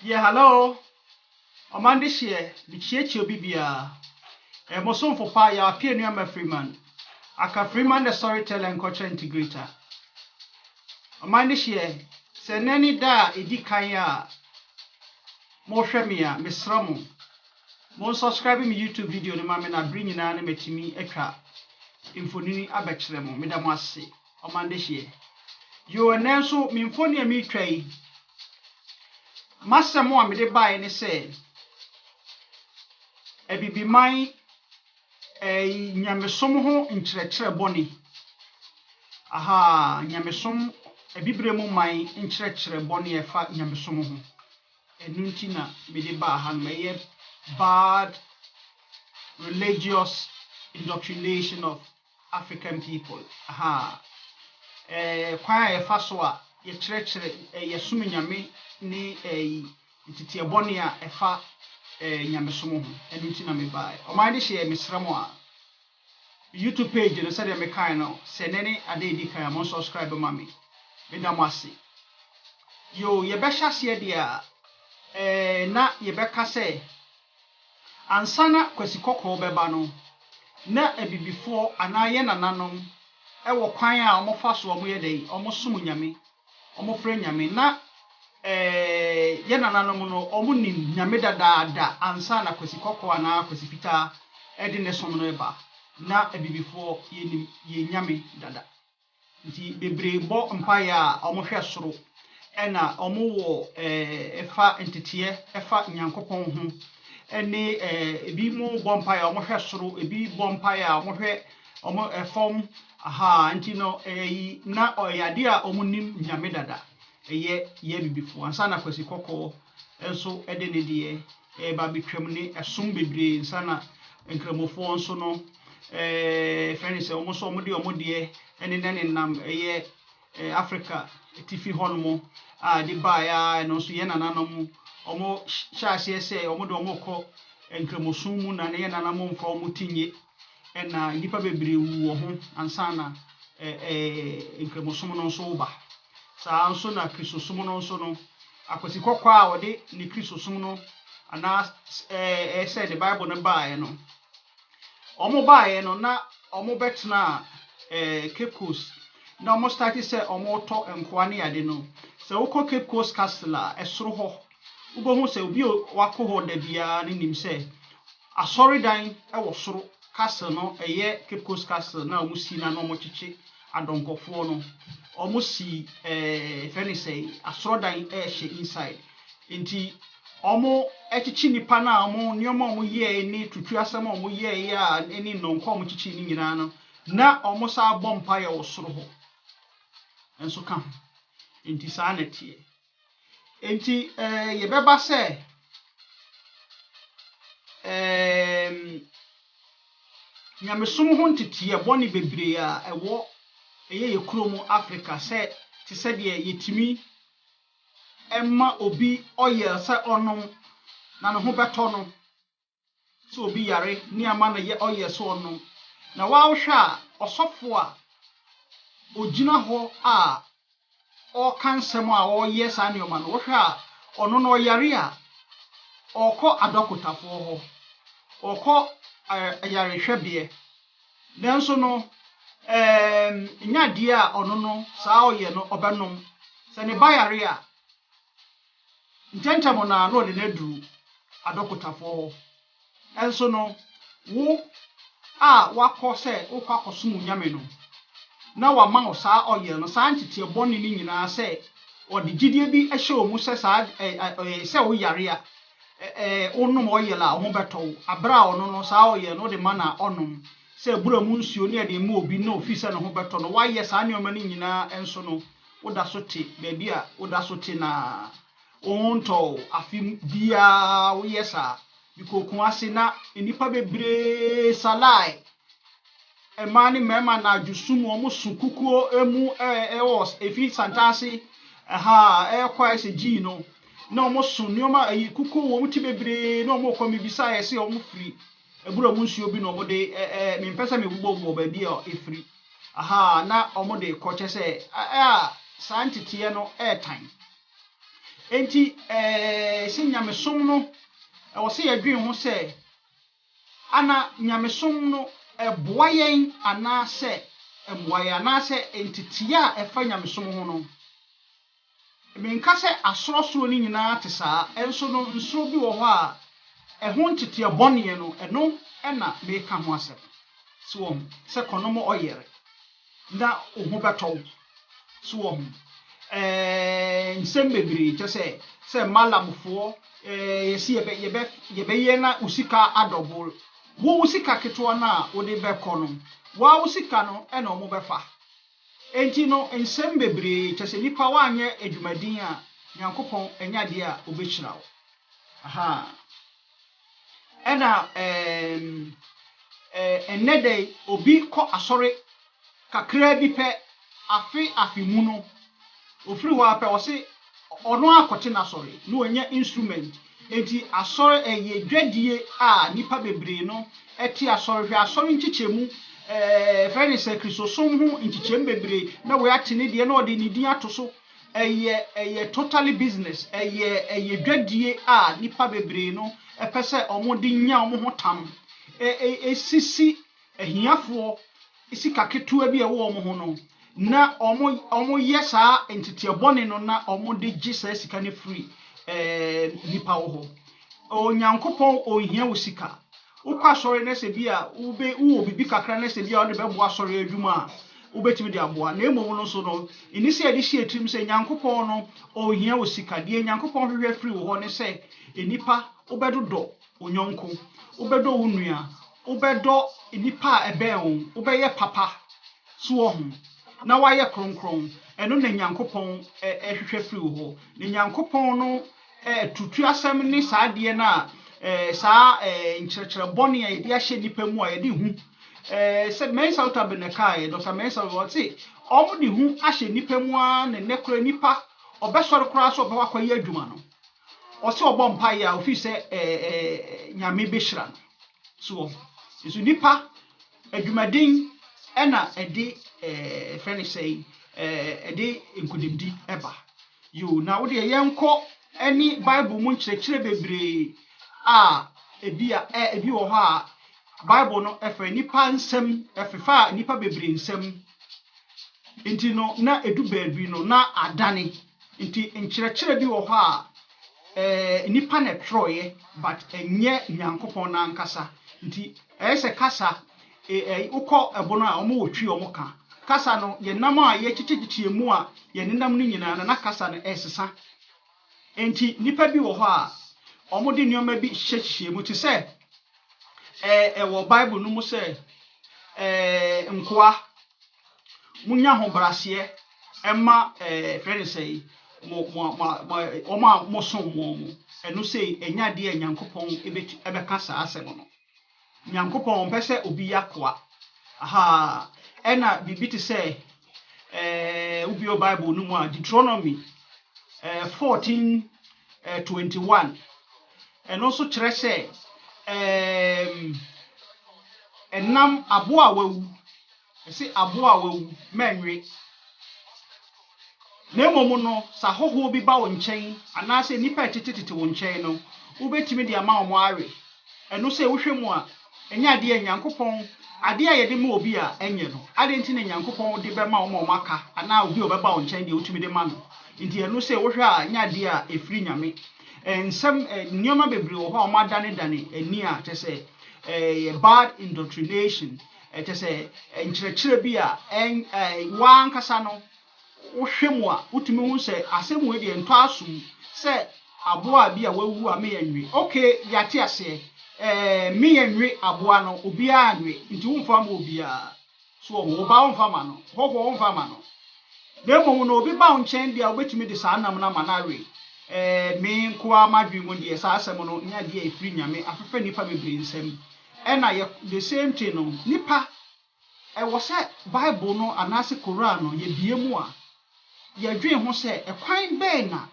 Yeah, hello. Amanda share the church bibia. A moson for pa ya appear near my Freeman. Aka Freeman the storyteller and culture integrator. Amanda share. Se nani da edi kaya mo hwemia mesramo. Mo subscribe me YouTube video no ma me na bring na na metimi etwa infonini abekire mo meda mo ase. Amanda share. Yo enenso me mfoni a me twai. Masemo a me de bae ne se ebibiman nyamesom ho nkyerɛkyerɛ bɔne nyamesom ebibre mu man nkyerɛkyerɛ bɔne efa nyamesom ho enunti na me de ba ha no bad religious indoctrination of African people kwan efa so a ye kyerɛkyerɛ yesum nyame ni ntitie bɔne a efa nyamesom ho enunti na me ba o de share mesramo a YouTube page no said me kind no se nene ade edi kan mo subscribe ma me da mo ase yo ye be hyase de a na ye be ka se ansana kwasi kokko beba no na ebibifo anaye nananom wo kwan a omofa so omo ye dei omo som nyame omo frɛ nyame na ye nananom no omo nim nyame dadaada ansana kwasi kokko ana kwasi fita edi ne som no eba na ebibifo ye nyame dada nti bebre bo mpaya omo hwe soro ena omo wo efa entitiye efa nyankopon ho ene ebi mu bo mpaya omo hwe soro ebi bo mpaya omo hwe omo efom nti no na oyade a omo nim nyame dada ye bibifo ansa na kwasi kokko enso ede ne de ba betwam ne esom bebre ansa na nkramofo nso no friends say omo so omo de ene nam Africa tifi hono de ba ya no so ye nananom omo hyase say omo de omo kɔ nkramosun mu na ne nanam mfa omo tinye ena nipa bebre wu ho ansa na nkramosun no so ba saa nso na kristosum no nso no akwasi kokɔ a wode ni kristosum no ana say the Bible no ba no omo bae no na omo betna Cape Coast na omo start say omo to enkoa ne ade no se wokɔ Cape Coast Castle a esoro ho ubohu se obi wakɔ ho da bia ne nim se asori dan wo soro castle no Cape Coast Castle na omo si na no omo kyekye adonkofo no omo si feni say asoro dan hye inside nti omo echichi nipa na omo nyoma omo ye ni tutu asem omo ye ya eni nonko omo chichi ni nyina no na omo sa bompa ya wosoro ho enso ka nti sa na tie nti ye beba se nyamesom ho ntitie boni bebre a ewo ye kuromu Africa se ti se de yetimi emma obi oyel se onom na no ho beto no so obi yare ni ama na ye oyel so onom na wa hwe a osofo a ogina ho a o kansem a o ye sa ne oma no wo hwe a ono no yare a okọ adokotafo ho okọ yare hwebie nanso no nyade a ono no saa oye no obenom se ne bayare a ntentamo na no de naduru adokotafo ho enso no wo a wakọ se wokọ akosum nyame no na wa ma saa oye no saa ntete boni ni nyina se odi gidie bi ehye omu se saa se wo yare a onum oye la ho beto abra ono no saa oye no de mana onum se bura mu nsuo ne de mu obi na ofise no ho beto no wa ye saa ne oma ni nyina enso no woda so te baabi a woda so te na onto afim bia wo yesa bikokun ase na enipa bebre salai emani mema na adwusum omo sukukuo emu was efi santase kwa ese gi no na omo sun nioma kukuo wo muti bebre na omo kwa mebisa ese omo free ebura mu nsuo bi na omo de me mpesa me bubo ba bi a efri na omo de koche se santete no airtime enti nyamesom no ɛwɔ sɛ yɛdwen ho sɛ ana nyamesom no ɛboa yɛn anaasɛ ɛboa yɛn anaasɛ entitia ɛfa nyamesom ho no menka sɛ asorɔsoro no nyinaa te saa ɛnso no nsoro bi wɔ hɔ a ɛho ntetea bɔne no ɛno ɛna meka ho asɛm so wɔ ho sɛ kɔnom ɔyɛre na ohu bɛtɔw so wɔ ho nsɛm bebree kyɛ sɛ malamfoɔ yɛsi yɛbɛyɛ na usika adɔbol wo usika ketewa na wode bɛkɔ no wa usika no ɛna ɔmo bɛfa enti no nsɛm bebree kyɛ sɛ nipa wanyɛ adwumadin a Nyankopɔn ɛnya deɛ a obɛhyira wo aha ɛna ɛnɛ dɛ obi kɔ asɔre kakra bi pɛ afe mu no ofiri hɔ apɛ ɔse ɔno akɔte n'asɔre na ɔnyɛ instrument enti asɔre ɛyɛ dwadie a nipa bebree no ɛte asɔre hwɛ asɔre nkyekyɛmu fɛne sɛ kristosom ho nkyekyɛmu bebree na wɔate ne deɛ na ɔde ne din ato so ɛyɛ totally business ɛyɛ dwadie a nipa bebree no ɛpɛ sɛ ɔmo de nya ɔmo ho tam esisi ahiafoɔ sika ketewa bi ɛwɔ ɔmo ho no na ɔmo yɛ saa ntetea bɔne no na ɔmo de gye saa sika ne free nipa wɔ hɔ Onyankopɔn ohia wo sika wokɔ asɔre na sɛ bi a wo bibi kakra na sɛ bi a wode bɛboa asɔre adwuma a wobɛtumi de aboa na emom no so no ɛni sɛ yɛde hyɛ tirim sɛ Nyankopɔn no ohia wo sika deɛ Nyankopɔn hwehwɛ free wo hɔ ne sɛ enipa wobɛdodɔ onyɔnko wobɛdɔ wo nua wobɛdɔ nipa a ɛbɛn wo wobɛyɛ papa so wɔ ho na wayɛ kronkron ɛno na Nyankopɔn ɛhwehwɛ free wo hɔ na Nyankopɔn no tutu asɛm ne saa deɛ na saa nkyerɛkyerɛ bɔne a yɛde ahyɛ nipa mu a yɛde hu sɛ Mensa Utabeneka Dr. Mensa wɔte ɔmo de hu ahyɛ nipa mu a na nekora nipa ɔbɛsɔre koraa so ɔbɛwa kɔyɛ adwuma no ɔsɛ ɔbɔ mpaeɛ a ofi sɛ nyame bɛhyira no so nso nipa adwumaden ɛna ɛde fɛne sɛ ɛde nkudimdi ɛba yo na wode yɛnkɔ ɛne Bible mu nkyerɛkyerɛ bebree a ebi wɔ hɔ a Bible no ɛfɛ nipa nsɛm ɛfefa nipa bebree nsɛm nti no na edu baabi no na adane nti nkyerɛkyerɛ bi wɔ hɔ a nipa na trɔyɛ but ɛnyɛ Nyankopɔn na nkasa nti ɛyɛ sɛ kasa wokɔ ɛbono a ɔmo wotwi ɔmo ka kasa no yɛnam a yɛkyekyekye mu a yɛnenam no nyinaa na kasa no ɛsesa enti nipa bi wɔ hɔ a ɔmo de nneɛma bi hyehyɛ mu te sɛ ɛwɔ Bible no mu sɛ nkoa munya ho braseɛ ɛma fɛne sɛ ɔmo a mosom mo ɛno sɛ ɛnya deɛ Nyankopɔn ɛbɛka saa asɛm no Nyankopɔn mpɛ sɛ obi yakoa aha ɛna bibi te sɛ ubio Bible no mu a Deuteronomy 14:21 ɛno nso kyerɛ sɛ ɛnam aboa a wawu ɛsɛ aboa a wawu manwe na mmom no sa hoho bi ba wo nkyɛn anaasɛ nipa tetetete wo nkyɛn no wobɛtumi de ama wo awe ɛno sɛ wohwɛ mu a ɛnyɛ adeɛ Nyankopɔn adeɛ a yɛde ma obi a ɛnyɛ no ade nti na Nyankopɔn de bɛma wo ma aka anaa obi a ɔbɛba wo nkyɛn deɛ wotumi de ma no nti ɛno sɛ wohwɛ a nyɛ adeɛ a ɛfiri nyame nsɛm nneɛma bebree wɔ hɔ a ɔmadane ani a kyɛ sɛ bad indoctrination kyɛ sɛ nkyerɛkyerɛ bi a wankasa no wohwɛ mu a wotumi hu sɛ asɛm wɔ deɛ ntɔ asom sɛ aboa bi a wawu a meyɛ nwe okay yɛate aseɛ meyɛ nwe aboa no obiara nwe nti womfa ma obiara so ɔba womfa ma no hɔhɔ womfa ma no na mmom no obi ba wo nkyɛn deɛ wobɛtumi de saa nam no ama no awe me nkoa madwe mu deɛ saa asɛm no nya deɛ ɛfiri nyame afefa nipa bebree nsɛm ɛna the same thing no nipa ɛwɔ sɛ Bible no anaasɛ Koran no yɛbie mu a yɛdwen ho sɛ ɛkwan bɛɛ na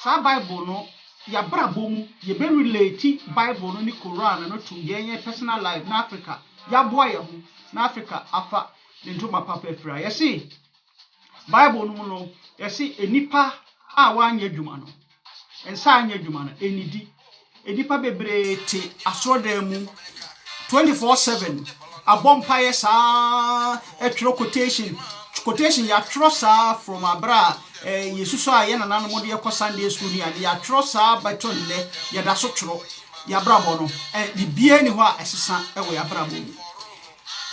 saa Bible no yɛabrabɔ mu yɛbɛrelate Bible no ne Koran no to yɛnyɛ personal life na Africa yɛaboa yɛ ho na Africa afa ne ntoma papa afira yɛse Bible no mu no yɛse enipa a wanyɛ adwuma no ensa anya adwuma no enidi edipa bebre te asrodan mu 24/7 abompaye sa etro quotation ya tro sa from abra yesuso aye na nanu de yakọ Sunday school ni ade ya tro sa baton le ya da so tro ya brabo no bibie ni ho a esesa ewo ya brabo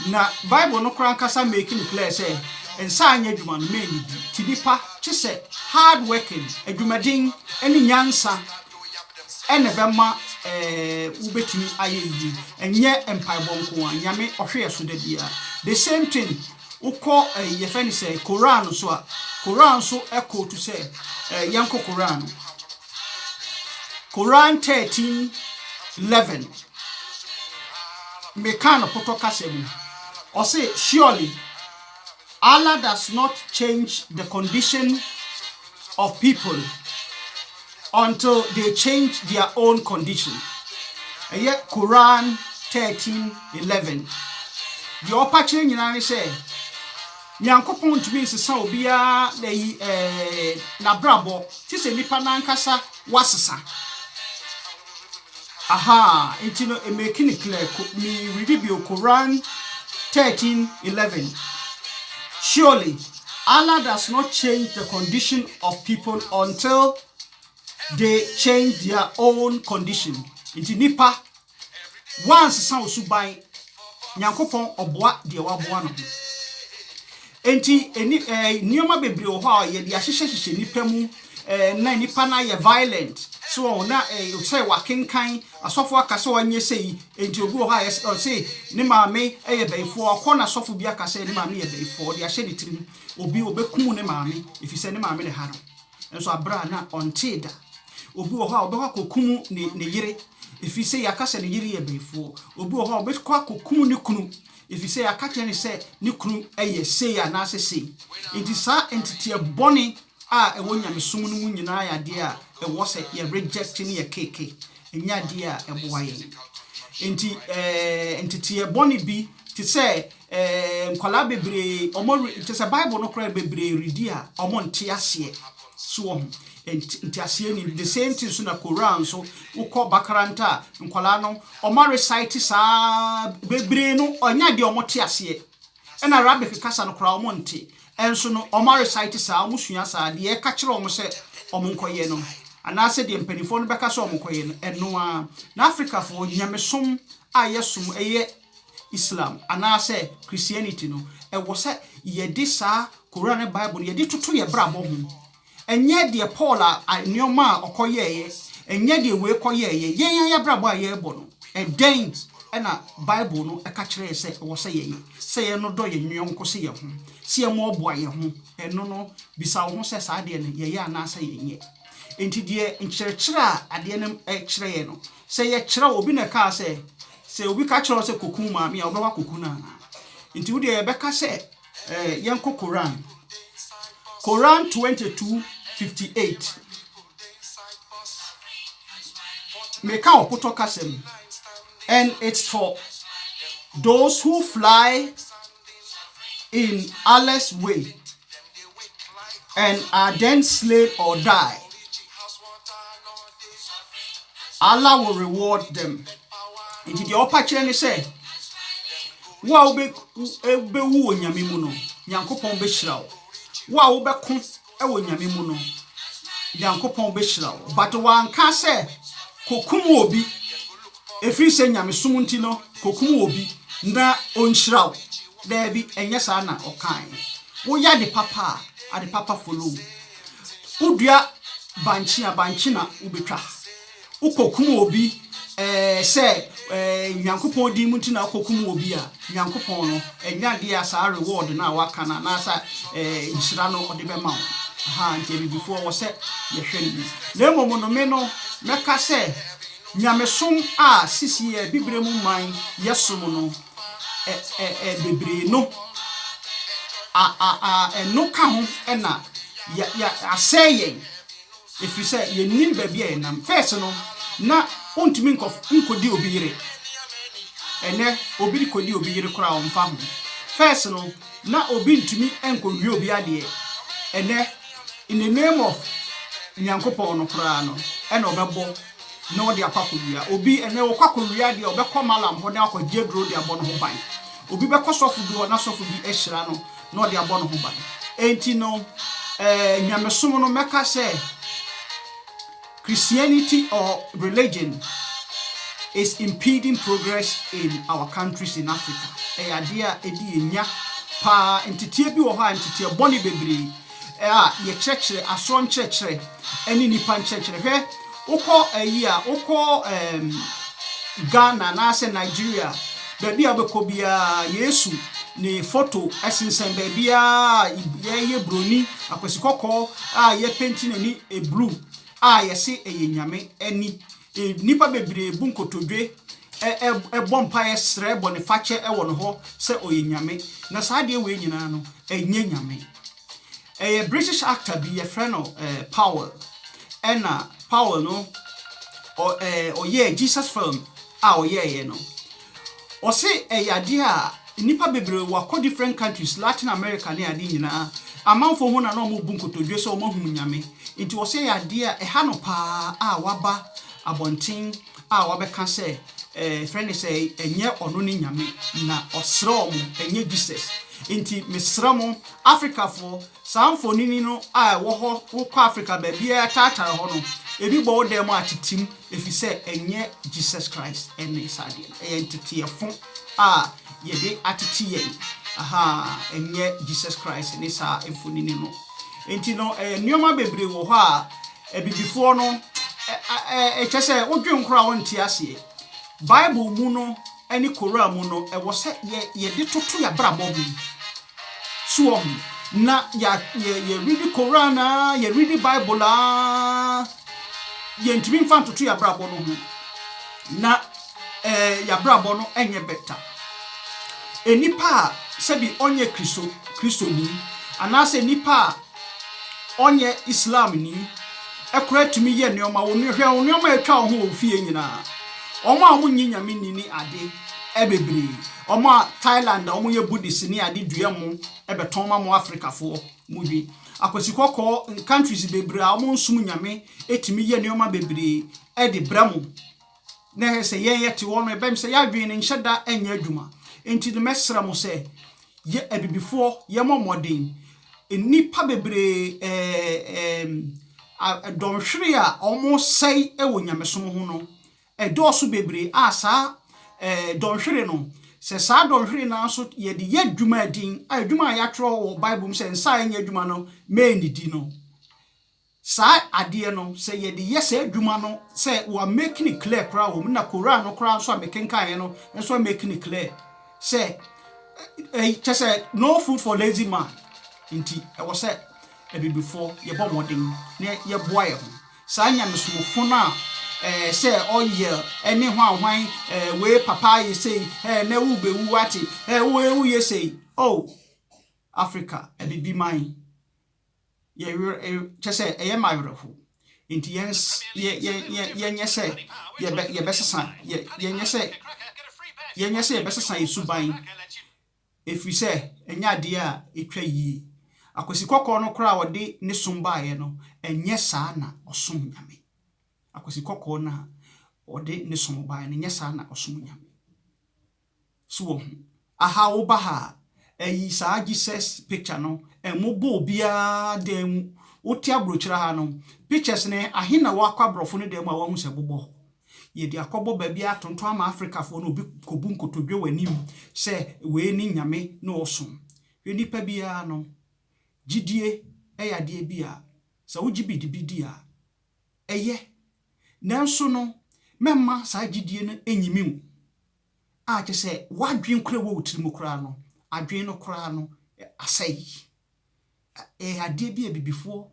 na Bible no kran kasa make it clear say ensa anya adwuma no me ni ti dipa che se hard working adwumadin eni nyansa ene bema ubetimi ayeyi enye empaibo nko a nyame ohwe so da bia the same thing uko ye fani say Quran so a Quran so echo to say yanko Quran 13:11 mekano potoka semu or say surely Allah does not change the condition of people until they change their own condition. Yet Quran 13:11. The opportunity nyina say Nyankopon tumi sesa obia na brabo ti se nipa nankasa wasesa. Aha, intino making it clear me review Quran 13:11. Surely Allah does not change the condition of people until they change their own condition. Inti nipa once san osuban Nyankopon oboa de waboa no. Enti nioma bebre o ha ye de ahyehye nipa mu na nipa na ye violent so na say wakenkan asofo akase wanye sei enti ogu o ha say ni maame eye beifo akona asofo bi akase ni maame ye beifo de ahye ni tirim obi obekum ni maame ifise ni maame ne haro enso abra na ontida obi wo ha obekwa kokum ne yire ifise yakase ne yire ye beifo obi wo ha obekwa kokum ne kunu ifise yakake ne se ne kunu eye sei anase sei enti sa entity boni a ewo nyamesum no mu nyina ya de a ewo se ye reject ne ye keke enya de a eboa ye enti entity boni bi ti se nkwala bebre omo ti se Bible no kra bebre redi a omo nte ase so nti ase ni the same thing so na Quran so ukọ bakaranta nkwala no omo recite sa bebre no onya de omo te ase e na Arabic kasa no kra omo nte enso no omo recite sa omo sua sa de e ka kire omo se omo nkoye no anase de mpanifo no beka so omo nkoye no eno a na Africa fo nyamesom ayesum eye Islam anase Christianity no e wo se ye di sa Quran Bible ye di tutu ye brabo ho enye de Paul a nioma okoyeye enye de we koyeye yen ya brabo a ye bo no den na Bible no e ka kire se wo se ye no do ye nwonko se ye ho se ye mo oboa ye ho eno no bisa wo se sa de ne ye anase ye enti de nkyerkyera ade ne kire ye no se ye kire obi na ka se obi ka kire se kokun ma me a obewa kokun na enti wo de ye beka se yenko Quran 22:58 Meka opoto kasem and it's for those who fly in Allah's way and are then slain or die. Allah will reward them. Into the upper chain say, "Wa be wu onyame mu no, Nyankopon be hyira wo. Wa wo be ko e wo nyame mu no, Nyankopon be hyira wo. But wan ka say kokum obi, efiri se nyame sum nti no, kokum obi na onhyira wo. There be enye sa na okan. Wo ya de papa, ade papa follow. Udua banchi na ubetwa. Ukokum obi say Nyankopon di mu nti na kokum obi a Nyankopon no enya de asa reward na waka na asa nhyira no ode be ma wo ha nke before wo say ye hwe ni na emomo no me no meka say nyamesom a sisi e bibre mu man yesom no bebre no no ka ho na ya aseye if you say ye nim ba bia enam first no na ontumi nkodi obi yire ene obi kodi obi yire kora on fa ho first no na obi ntumi enkowi obi ade ene in the name of Nyankopon no kora no ena obebo na odi akwakoria obi ene okwakoria de obekọ malam ho na akwagie duro de abọ no ho ban obi bekọ sofu bi na sofu bi ehira no na odi abọ no ho ban enti no nyamesom no meka say Christianity or religion is impeding progress in our countries in Africa. Idea edi enya pa entitie bi wo ha entitie boni bebre ye chekere aso nchekere eni nipa nchekere hwe ukọ ukọ Ghana na ase Nigeria baby abekọ bia Yesu ne photo esensen baby ye broni akwasikọkọ ye painting ni e blue yesi eyenyame eni nipa bebre bu nkotodwe bompa yesre bonifache ewo no ho se oyenyame na saade we nyina no enye nyame British actor bi ye friend of Powell ena Powell no oye Jesus film oye no o se eyade a nipa bebre wa different countries Latin America ne ade nyina amanfo ho na no mo bu nkotodwe so mo hu nyame nti wo se yade a eha no pa waba abontin wabeka se friend say enye ono ni nyame na osro mo enye Jesus nti mesramo Africa for samfo nini no wo ho wo kwa Africa ba bia tata ho no ebi bo dem atitim efise enye Jesus Christ ene sade entity fo yede atiti yen enye Jesus Christ ne sa efo nini no enti no nioma bebre wo ho a bibifo no chese odwenkora wonti ase Bible mu no eni Quran mu no wo se ye de toto ya brabo bu so na ye read Quran ye read Bible ye ntimi mfa toto ya brabo no ho na ya brabo no enye beta enipa sebi onye Kristo ni anase nipa onye Islam ni ekura tumi ye neoma wo hwe neoma etwa ho ofie nyina omo a munyi nyame ni ade ebebre omo a Thailand omo ye Buddhist ni ade duemu ebeton ma mo Africa fo mubi akwasikoko countries bebre a omo nsum nyame etimi ye neoma bebre de bramo na hese ye yete wo no ebem se ya dwen nhyeda enya adwuma enti no mesra mo se ye ebibifo ye momodin nipa bebre don hwere a almost say ewo nyamesom ho no doso bebre asa don hwere no se sa don hwere na so ye de yadwuma din adwuma ya tro wo Bible se nsa enya adwuma no me ni di no sa ade no se ye de yes adwuma no se we making it clear kra wo na Quran no kra so amekenkan no so making it clear se say no food for lazy man nti was say before ye bomodin ne ye boa ye ho sa nyamesomfo na say oye ene hwan we papa ye say na wu be wu ati we ye say oh Africa ebibi man ye say eye mawerefo nti ye nye say ye besesa ye nye say ye besesa isuban efi say enya de a etwa yi akwasikoko no kra wode ne sombaaye no enye saa na osom nyame akwasikoko na wode ne sombaaye no enye saa na osom nyame so aha wo ba ha eyi saa Jesus picture no emobo bia dem wotia brochira ha no pictures ne ahina wakwa brofo no dem a wahu se bobo ye di akobo ba bia tonto ama Africa fo no obi kobu nkotodwe wanim se we ni nyame no osom we nipa bia no gidie eyade bia sa wogibidi a eye nanso no memma sa gidie no enyimimu a che se wadwen kura wo utirimu kura no adwen no kura no asai ade bia bibifo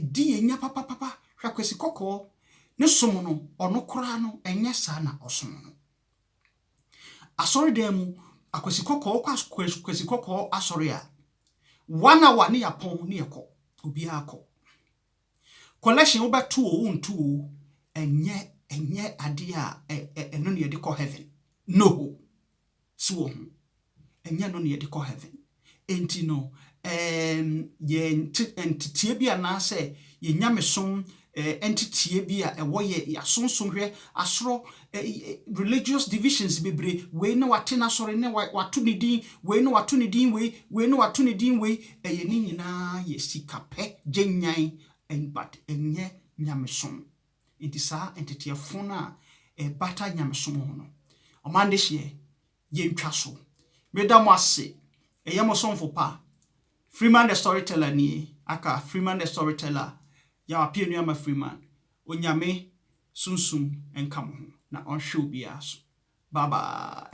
di enya papa hwakwesi kokko ne som no ono kura no enye sa na osom no asori dem akwesi kokko kwesi kokko asori a 1 hour ne yapon ne yeko obi akọ collection obeto o untu enye ade a eno ne yede ko heaven no so enye no ne yede ko heaven enti no ye entitie bia na se ye nyamesom entity bi a ɛwɔ yɛ yasonson hwɛ asoro religious divisions bebre we na wate na soro ne watu ne din we na watu ne din we na watu ne din we ɛyɛ ne nyinaa yɛ sikapɛ gyenyan but ɛnyɛ nyamesom nti saa entity afon a bata nyamesom ho no ɔmande hye yɛntwa so meda mo ase ɛyɛ mo somfo pa Freeman the Storyteller ni aka Freeman the Storyteller ya wapienu ama Freeman onyame sunsum enka mo ho na on show bia so bye bye